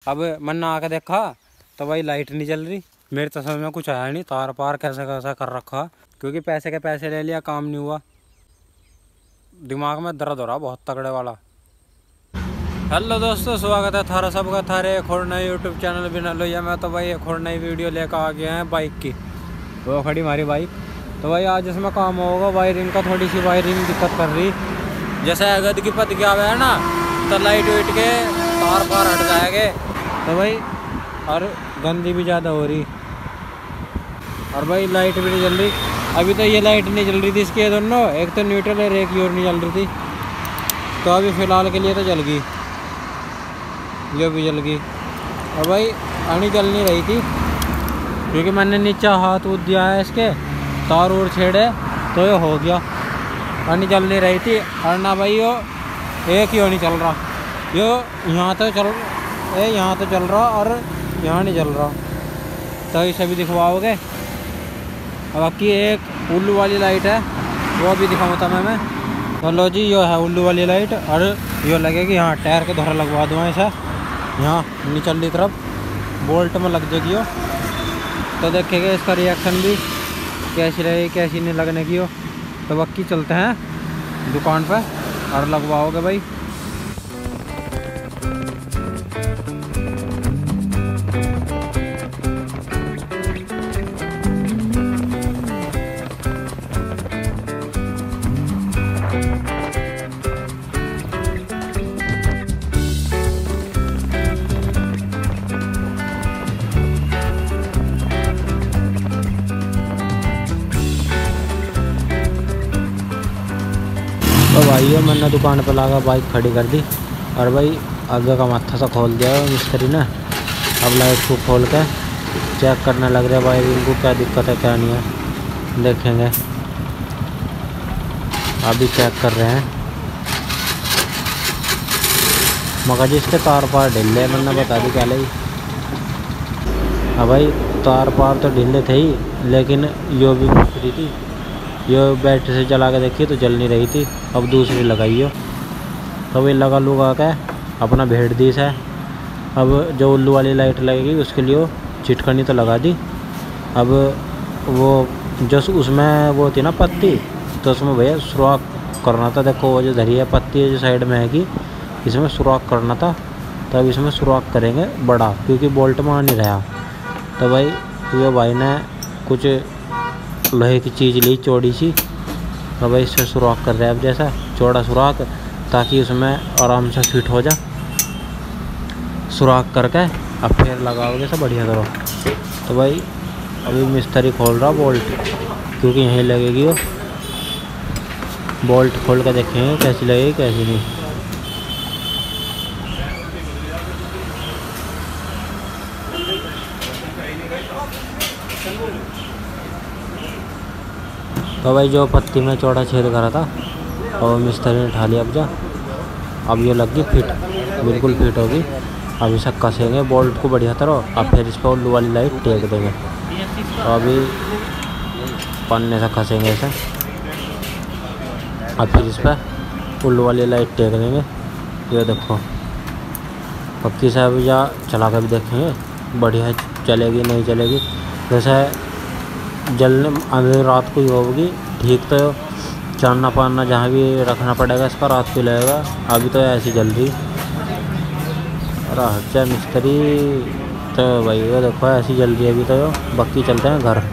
अब मैंने आके देखा तो भाई लाइट नहीं जल रही। मेरे तो समझ में कुछ आया नहीं, तार पार कैसा कैसा कर रखा, क्योंकि पैसे के पैसे ले लिया, काम नहीं हुआ। दिमाग में दर्द हो रहा बहुत तगड़े वाला। हेलो दोस्तों, स्वागत है थारा सबका थारे एक और नए यूट्यूब चैनल बिना लोहिया। मैं तो भाई एक और नई वीडियो लेकर आ गया है बाइक की। वो खड़ी हमारी बाइक। तो भाई आज इसमें काम होगा वायरिंग का। थोड़ी सी वायरिंग दिक्कत कर रही, जैसे अगद की पत गया हुआ है ना, तो लाइट वाइट के तार पार हट जाएंगे। तो भाई और गंदी भी ज़्यादा हो रही, और भाई लाइट भी नहीं जल रही। अभी तो ये लाइट नहीं जल रही थी इसकी, ये दोनों, एक तो न्यूट्रल और एक और नहीं जल रही थी। तो अभी फ़िलहाल के लिए तो जल गई, ये भी जल गई। और भाई आनी जल नहीं रही थी, क्योंकि मैंने नीचे हाथ उठ दिया है इसके, तार और छेड़े तो ये हो गया। आनी जल नहीं रही थी, और ना भाई यो एक ही नहीं चल रहा। यो यहाँ तो चल रहा और यहाँ नहीं चल रहा। तो इसे भी दिखवाओगे। अब बाकी एक उल्लू वाली लाइट है, वो भी दिखाऊँगा मैं। तो लो जी, यो है उल्लू वाली लाइट, और यो लगेगी यहाँ टायर के दोहरा लगवा दूँगा इसे, यहाँ निचली तरफ बोल्ट में लग जाएगी हो। तो देखेंगे इसका रिएक्शन भी कैसी रहेगी, कैसी नहीं लगने की हो। तो बाकी चलते हैं दुकान पर और लगवाओगे भाई। तो भाई मैंने दुकान पर लाकर बाइक खड़ी कर दी, और भाई आगे का माथा सा खोल दिया है मिस्त्री ने। अब लाइट को खोल के चेक करने लग रहा है भाई इनको क्या दिक्कत है क्या नहीं है, देखेंगे। अभी चेक कर रहे हैं, मगर जिसके तार पार ढीले मैंने बता दी क्या लगी। हाँ भाई तार पार तो ढीले थे ही, लेकिन यो भी दूसरी थी। ये बैटरी से जला के देखी तो जल नहीं रही थी, अब दूसरी लगाई हो। तो वही लगा लुगा के अपना भेड़ दी से। अब जो उल्लू वाली लाइट लगेगी उसके लिए चिटकनी तो लगा दी। अब वो जो उसमें वो थी ना पत्ती, तो उसमें भैया सुराख करना था। देखो वो जो धरी है पत्ती जो साइड में है कि इसमें सुराख करना था। तो अब इसमें सुराख करेंगे बड़ा, क्योंकि बोल्ट में आ नहीं रहा। तो भाई ये भाई ने कुछ लोहे की चीज़ ली चौड़ी सी, और भाई इससे सुराख कर रहे हैं। अब जैसा चौड़ा सुराख, ताकि उसमें आराम से फिट हो जाए। सुराख करके अब फिर लगाओगे सब बढ़िया तरह। तो भाई अभी मिस्त्री खोल रहा बोल्ट, क्योंकि यहीं लगेगी वो। बोल्ट खोल कर देखेंगे कैसी लगेगी कैसी नहीं। तो भाई जो पत्ती में चौड़ा छेद करा था और मिस्त्री ने उठा लिया। अब ये लग गई फिट, बिल्कुल फिट होगी। अब इसे कसेंगे बोल्ट को बढ़िया तरह, अब फिर इस पर उल्लू वाली लाइट टेक देंगे। तो अभी पन्ने से कसेंगे इसे, अब फिर इस पर उल्लू वाली लाइट टेक देंगे। ये देखो पक्की से अभी जा चला कर भी देखेंगे बढ़िया चलेगी नहीं चलेगी। जैसे जलने अभी रात को ही होगी ठीक, तो चानना पाना जहाँ भी रखना पड़ेगा इस पर, रात को लगेगा। अभी तो ऐसी जल रही अच्छा मिस्त्री। तो भाई वो देखो ऐसी जल रही है अभी तो। बाकी चलते हैं घर।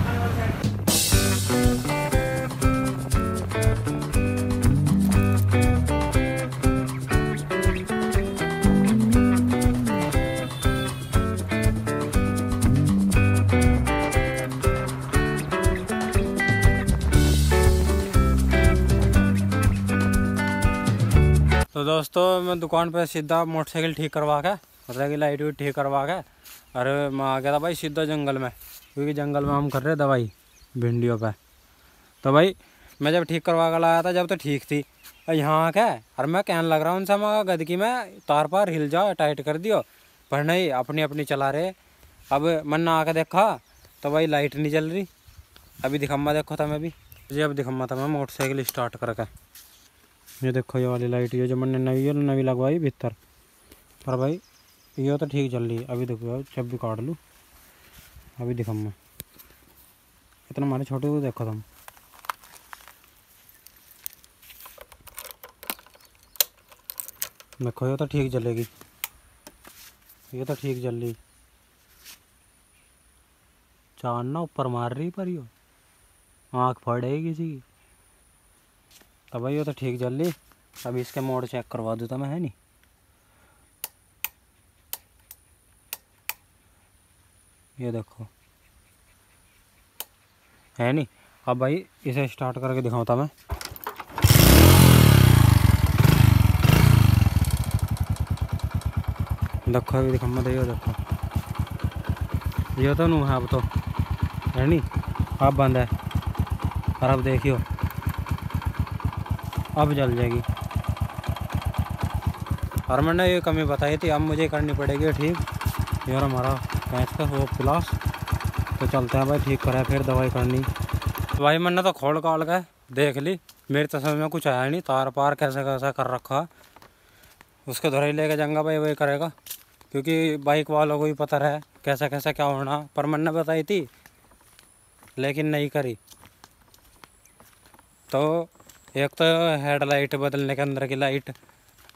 तो दोस्तों मैं दुकान पे सीधा मोटरसाइकिल ठीक करवा के, मतलब कि लाइट वाइट ठीक करवा के, और मैं आ गया था भाई सीधा जंगल में, क्योंकि जंगल में हम कर रहे दवाई भिंडियों पे। तो भाई मैं जब ठीक करवा कर लाया था जब तो ठीक थी, यहाँ आके और मैं कहने लग रहा हूँ उनसे, मैं गदगी में तार पार हिल जाओ टाइट कर दियो, पर नहीं अपनी अपनी चला रहे। अब मैंने आके देखा तो भाई लाइट नहीं जल रही। अभी दिखम्मा देखो था मैं भी जी, अब दिखम्मा था मैं मोटरसाइकिल स्टार्ट करके। ये देखो ये वाली लाइट, ये जो मैंने नवी लगवाई भीतर, पर भाई ये तो ठीक चल रही है। अभी देखो जब भी काट लूँ अभी दिखा मैं इतना हमारे छोटे को देखो तुम। देखो ये तो ठीक जलेगी, ये तो ठीक जल रही। चांद ना ऊपर मार रही पर यो आँख फड़ेगी किसी की। तो भाई ये तो ठीक जल रही। अभी इसके मोड चेक करवा देता मैं, है नहीं। ये देखो है नहीं। अब भाई इसे स्टार्ट करके दिखाऊँ मैं। देखो अभी दिखा मत, ये देखो ये तो नू है अब तो, है नहीं। अब बंद है और अब देखियो अब जल जाएगी। और मैंने ये कमी बताई थी, अब मुझे करनी पड़ेगी ठीक। यार हमारा भैंस का वो प्लास तो चलते हैं भाई, ठीक करा फिर दवाई करनी। भाई मैंने तो खोल काल के देख ली, मेरी तो समझ में कुछ आया नहीं। तार पार कैसे कैसा कर रखा, उसके धोरे लेके जाऊंगा भाई, वही करेगा। क्योंकि बाइक वालों को भी पता है कैसा कैसा क्या होना, पर मैंने बताई थी लेकिन नहीं करी। तो एक तो हेडलाइट बदलने के अंदर की लाइट,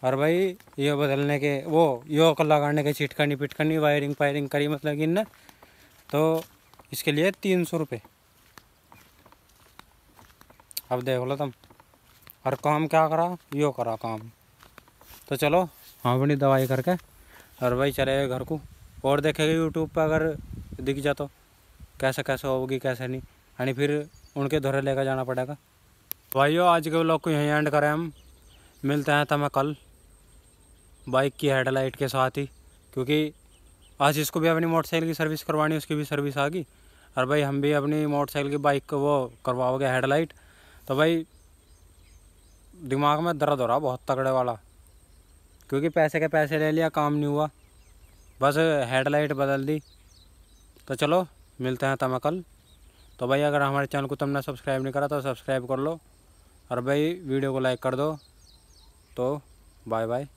और भाई ये बदलने के वो यो लगाने के चिटकनी पिटकनी वायरिंग फायरिंग करी मतलब कि न, तो इसके लिए 300 रुपये। अब देख लो तुम, और काम क्या करा, यो करा काम। तो चलो हाँ अपनी दवाई करके और भाई चले घर को, और देखेगा यूट्यूब पर अगर दिख जा तो कैसे कैसे होगी कैसे नहीं, यानी फिर उनके धोरे लेकर जाना पड़ेगा। भाइयों आज के व्लॉग को यहीं एंड करें हम, मिलते हैं मैं कल बाइक की हेडलाइट के साथ ही। क्योंकि आज इसको भी अपनी मोटरसाइकिल की सर्विस करवानी, उसकी भी सर्विस आ गई। और भाई हम भी अपनी मोटरसाइकिल की बाइक को वो करवाओगे हेडलाइट। तो भाई दिमाग में दर्द हो रहा बहुत तगड़े वाला, क्योंकि पैसे के पैसे ले लिया, काम नहीं हुआ, बस हेडलाइट बदल दी। तो चलो मिलते हैं मैं कल। तो भाई अगर हमारे चैनल को तुमने सब्सक्राइब नहीं करा तो सब्सक्राइब कर लो, और भाई वीडियो को लाइक कर दो। तो बाय बाय।